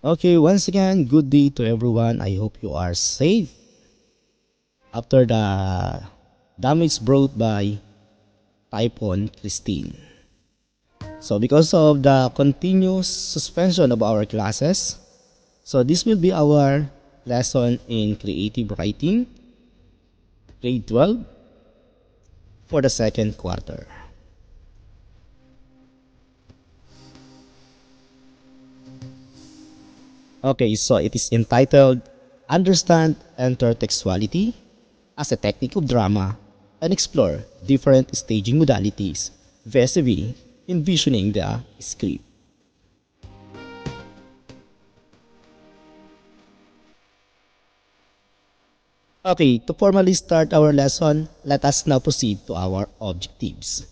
Okay, once again, good day to everyone. I hope you are safe after the damage brought by Typhoon Christine. So because of the continuous suspension of our classes, so this will be our lesson in creative writing, grade 12 for the second quarter. Okay, so it is entitled Understand Intertextuality as a Technique of Drama and Explore Different Staging Modalities vis-à-vis envisioning the script. Okay, to formally start our lesson, let us now proceed to our objectives.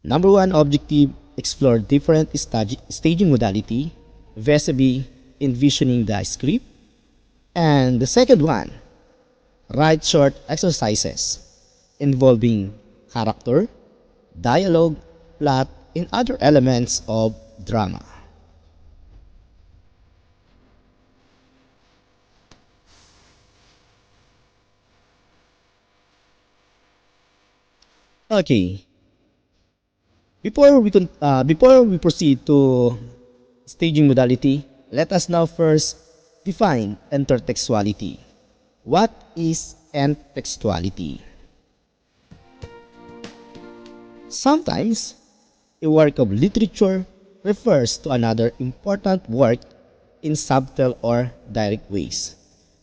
Number one objective, explore different staging modality vis-à-vis envisioning the script. And the second one, write short exercises involving character, dialogue, plot, and other elements of drama. Okay, before we proceed to staging modality, let us now first define intertextuality. What is intertextuality? Sometimes, a work of literature refers to another important work in subtle or direct ways.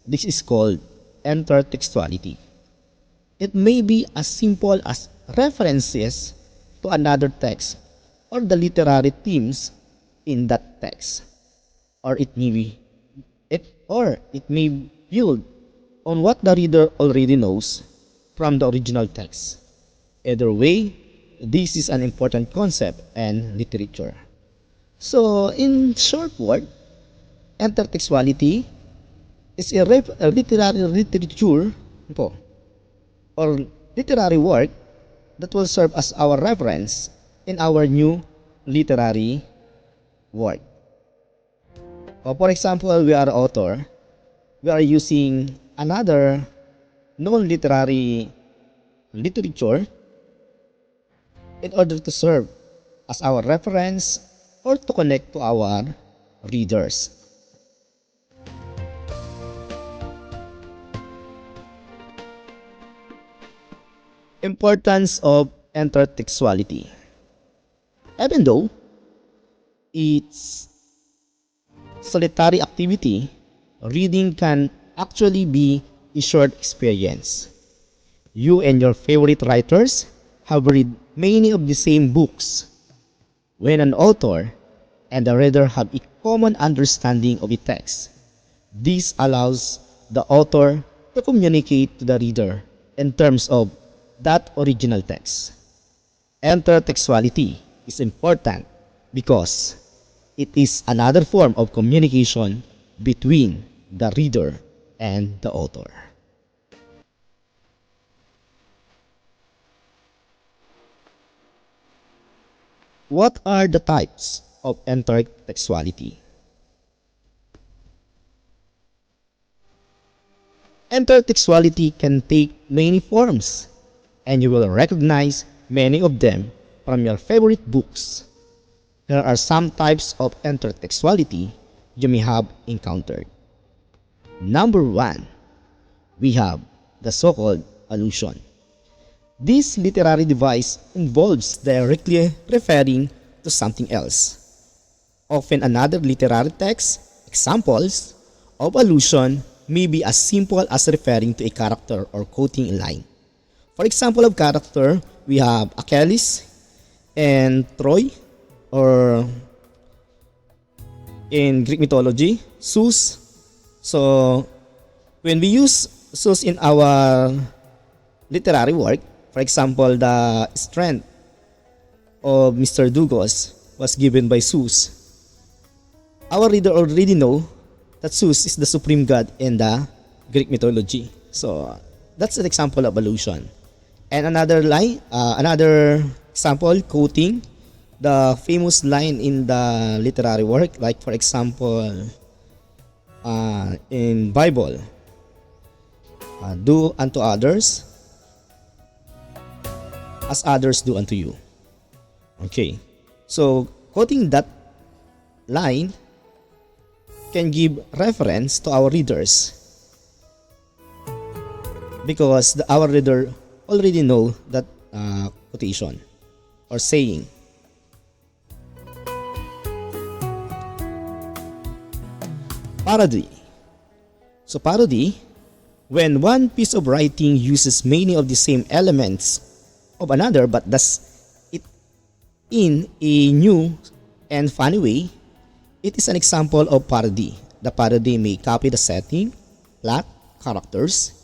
This is called intertextuality. It may be as simple as references to another text or the literary themes in that text, or it may build on what the reader already knows from the original text. Either way, this is an important concept in literature. So, in short word, intertextuality is a literary literature po, or literary work that will serve as our reference in our new literary work. For example, we are author, we are using another non-literary literature in order to serve as our reference or to connect to our readers. Importance of intertextuality. Even though it's solitary activity, reading can actually be a short experience. You and your favorite writers have read many of the same books. When an author and the reader have a common understanding of a text, this allows the author to communicate to the reader in terms of that original text. Intertextuality is important because it is another form of communication between the reader and the author. What are the types of intertextuality? Intertextuality can take many forms, and you will recognize many of them from your favorite books. There are some types of intertextuality you may have encountered. Number one, we have the so-called allusion. This literary device involves directly referring to something else, often another literary text. Examples of allusion may be as simple as referring to a character or quoting a line. For example of character, we have Achilles and Troy, or in Greek mythology, Zeus. So, when we use Zeus in our literary work, for example, the strength of Mr. Dugos was given by Zeus. Our reader already know that Zeus is the supreme god in the Greek mythology. So, that's an example of allusion. And another example, quoting the famous line in the literary work, like for example, in Bible, do unto others as others do unto you. Okay, so quoting that line can give reference to our readers because our reader already know that quotation or saying. Parody. So parody, when one piece of writing uses many of the same elements of another but does it in a new and funny way, it is an example of parody. The parody may copy the setting, plot, characters,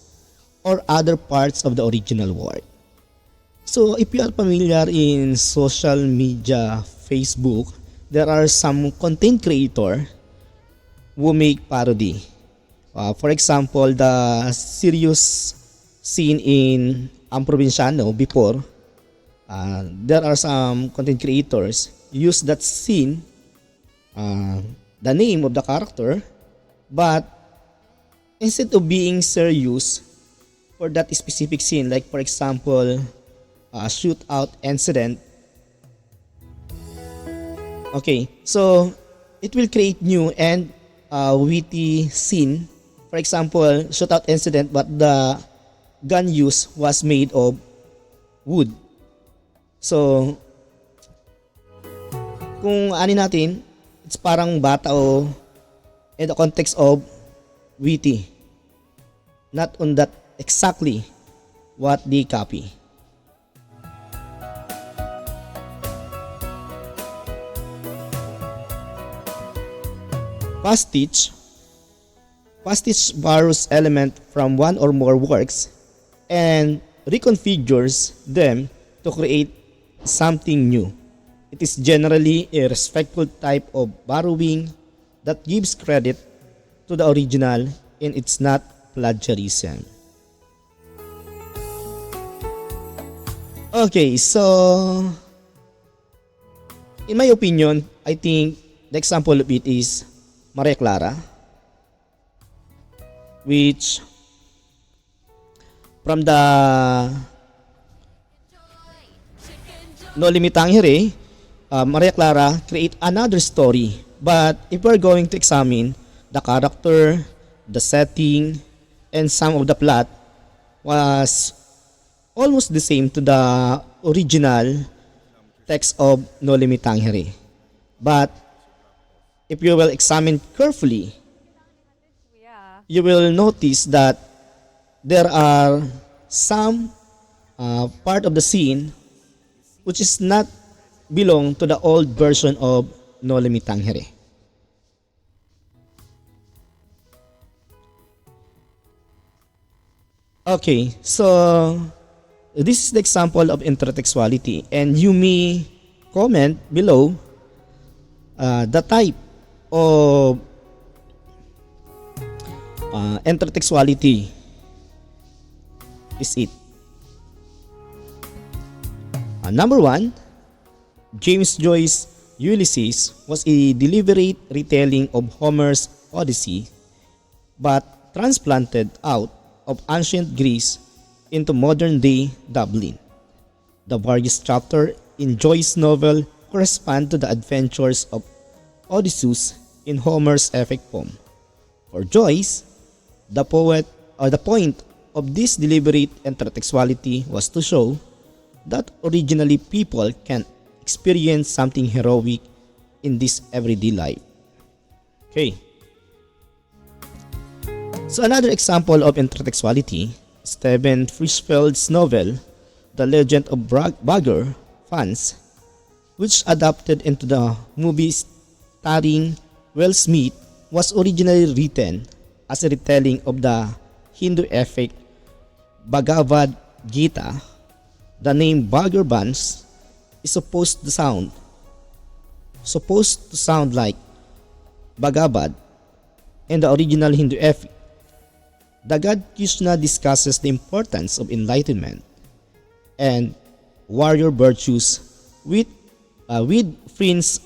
or other parts of the original work. So if you are familiar in social media, Facebook, there are some content creator who make parody. For example, the serious scene in Ang Provinciano before, there are some content creators use that scene, the name of the character, but instead of being serious for that specific scene, like for example, a shootout incident. Okay, so it will create new and witty scene. For example, shootout incident but the gun use was made of wood. So, kung ani natin, it's parang bata o in the context of witty. Not on that exactly what they copy. Pastiche borrows element from one or more works and reconfigures them to create something new. It is generally a respectful type of borrowing that gives credit to the original and it's not plagiarism. Okay, so in my opinion, I think the example of it is Maria Clara, which from the No Limitang Here, Maria Clara create another story. But if we're going to examine the character, the setting, and some of the plot was almost the same to the original text of No Limitang Here. But if you will examine carefully, you will notice that there are some part of the scene which is not belong to the old version of No Limitang Here. Okay, so this is the example of intertextuality and you may comment below the type of intertextuality is it. Number 1, James Joyce's Ulysses was a deliberate retelling of Homer's Odyssey but transplanted out of ancient Greece into modern-day Dublin. The various chapters in Joyce's novel correspond to the adventures of Odysseus in Homer's epic poem. For Joyce, the point of this deliberate intertextuality was to show that originally people can experience something heroic in this everyday life. Okay. So another example of intertextuality, Stephen Frishfield's novel, The Legend of Bagger Vance, which adapted into the movie starring Will Smith, was originally written as a retelling of the Hindu epic Bhagavad Gita. The name Bagger Vance is supposed to sound like Bhagavad in the original Hindu epic. The god Krishna discusses the importance of enlightenment and warrior virtues with With Prince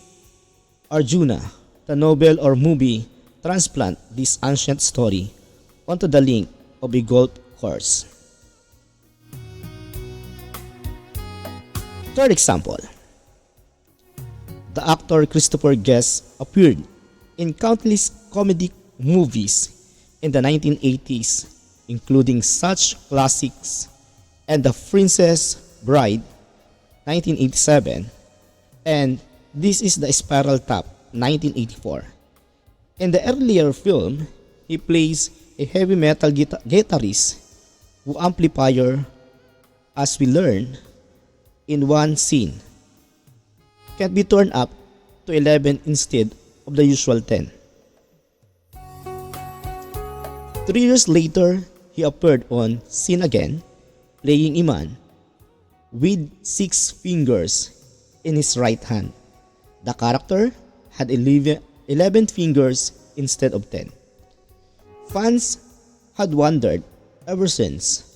Arjuna, the novel or movie transplant this ancient story onto the link of a golf course. Third example, the actor Christopher Guest appeared in countless comedy movies in the 1980s, including such classics and The Princess Bride 1987 and This is the Spiral Tap 1984. In the earlier film, he plays a heavy metal guitarist who amplifier, as we learn in one scene, can be turned up to 11 instead of the usual 10. 3 years later, he appeared on Sin Again, playing a man with 6 fingers in his right hand. The character had 11 fingers instead of 10. Fans had wondered ever since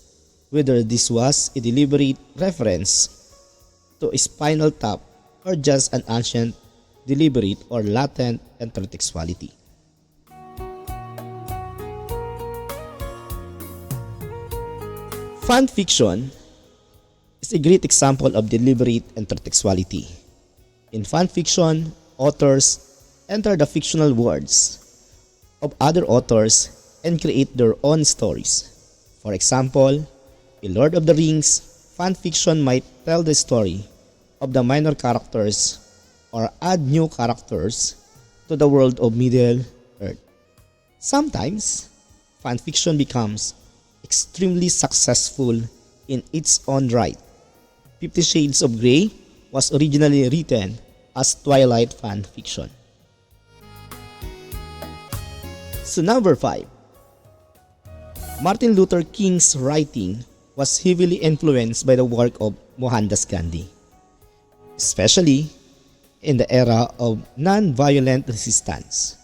whether this was a deliberate reference to a spinal tap or just an ancient, deliberate, or latent intertextuality. Fan fiction is a great example of deliberate intertextuality. In fan fiction, authors enter the fictional worlds of other authors and create their own stories. For example, in Lord of the Rings, fan fiction might tell the story of the minor characters or add new characters to the world of Middle-earth. Sometimes, fan fiction becomes extremely successful in its own right. 50 Shades of Grey was originally written as Twilight fan fiction. So number 5. Martin Luther King's writing was heavily influenced by the work of Mohandas Gandhi, especially in the era of non-violent resistance.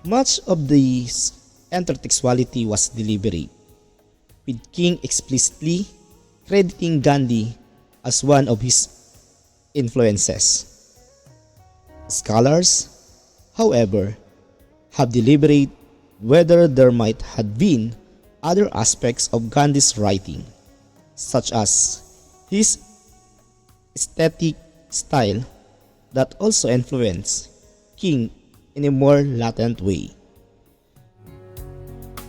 Much of this intertextuality was deliberate, with King explicitly crediting Gandhi as one of his influences. Scholars, however, have deliberated whether there might have been other aspects of Gandhi's writing, such as his aesthetic style, that also influenced King in a more latent way.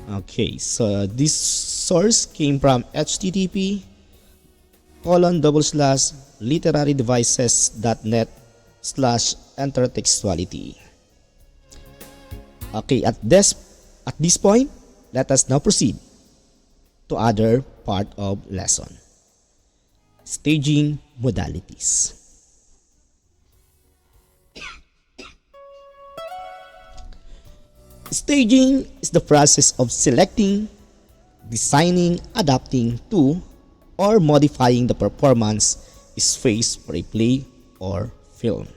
Okay, so this source came from http://literarydevices.net/intertextuality. Okay, at this point, let us now proceed to other part of lesson. Staging modalities. Staging is the process of selecting, designing, adapting to, or modifying the performance space for a play or film.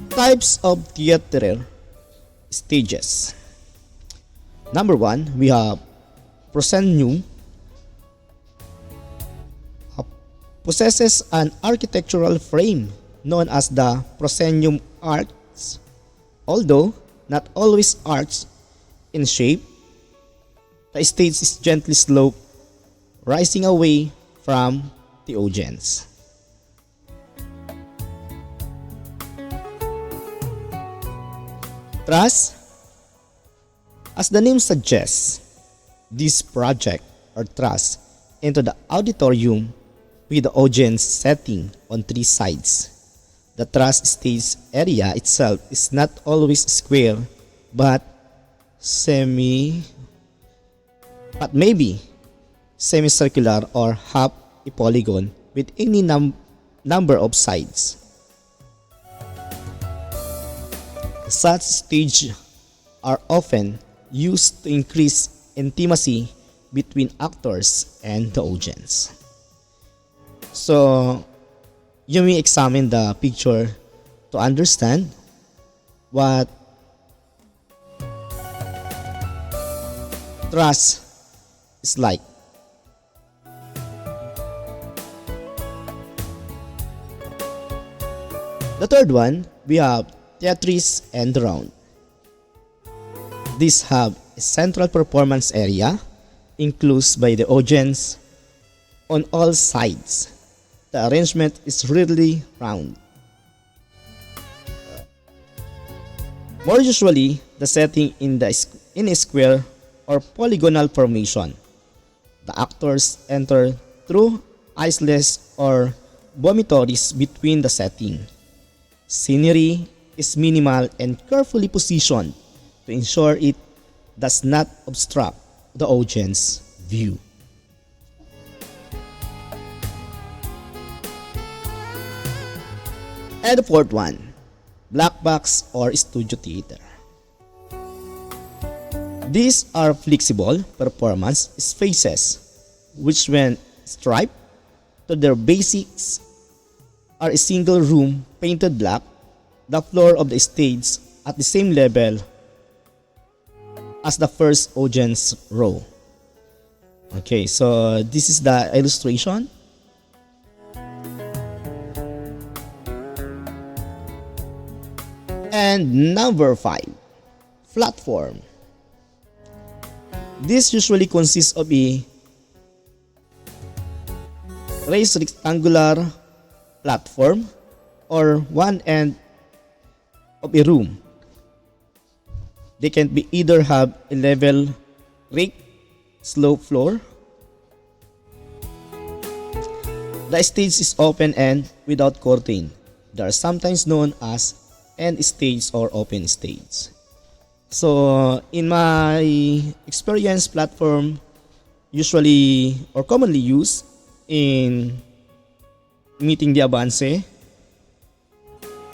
Types of theater stages. Number 1, we have proscenium. Possesses an architectural frame known as the proscenium arcs. Although not always arcs in shape, the stage is gently sloped, rising away from the audience. Truss. As the name suggests, this project or truss into the auditorium with the audience setting on 3 sides. The truss stage area itself is not always square but maybe semicircular or half a polygon with any number of sides. Such stages are often used to increase intimacy between actors and the audience. So, you may examine the picture to understand what truss is like. The third one, we have theatres and round. These have a central performance area enclosed by the audience on all sides. The arrangement is really round. More usually, the setting in a square or polygonal formation. The actors enter through islets or dormitories between the setting. Scenery is minimal and carefully positioned to ensure it does not obstruct the audience view. And the fourth one, black box or studio theater. These are flexible performance spaces which, when striped to their basics, are a single room painted black, the floor of the stage at the same level as the first audience row. Okay, so this is the illustration. And number 5, platform. This usually consists of a raised rectangular platform or one end of a room. They can be either have a level rake slope floor. The stage is open and without curtain. They are sometimes known as end stage or open stage. So in my experience, platform usually or commonly used in meeting the avance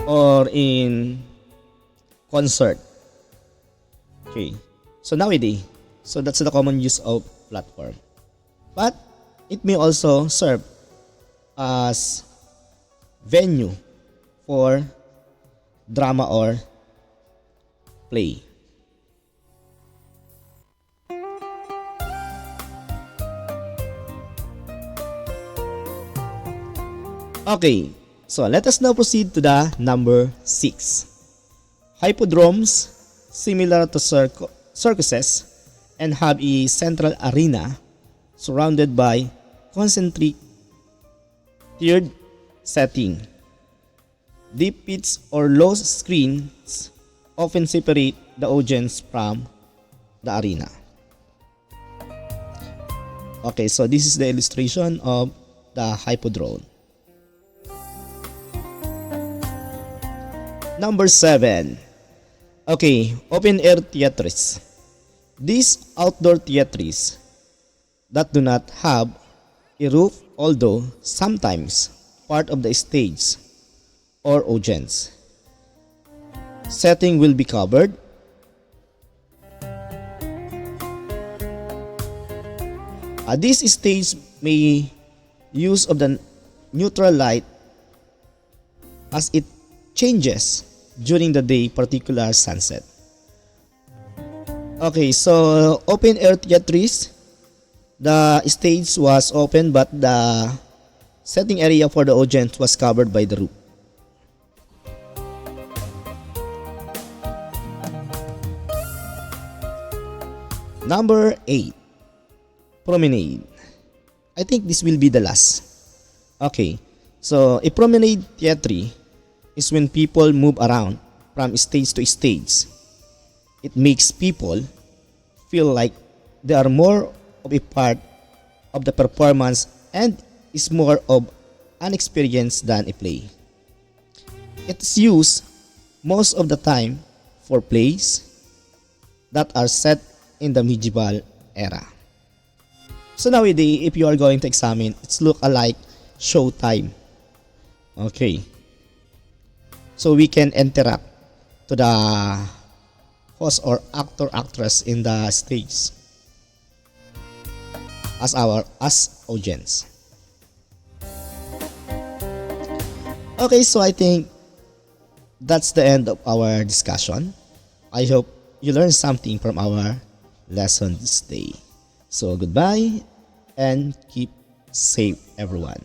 or in concert. Okay, so nowadays, so that's the common use of platform. But it may also serve as venue for drama or play. Okay, so let us now proceed to the number 6. Hippodromes, similar to circuses, and have a central arena surrounded by concentric tiered setting. Deep pits or low screens often separate the audience from the arena. Okay, so this is the illustration of the hippodrome. Number 7. Okay, open air theatres. These outdoor theatres that do not have a roof, although sometimes part of the stage or audience setting will be covered. This stage may use of the neutral light as it changes during the day, particular sunset. Okay, so open air theatres, the stage was open but the setting area for the audience was covered by the roof. Number 8, promenade. I think this will be the last. Okay, so a promenade theatre is when people move around from stage to stage. It makes people feel like they are more of a part of the performance and is more of an experience than a play. It is used most of the time for plays that are set in the medieval era. So nowadays, if you are going to examine, it's look alike showtime. Okay. So we can interact to the host or actor actress in the stage as our audience. Okay, so I think that's the end of our discussion. I hope you learned something from our lesson this day. So goodbye and keep safe, everyone.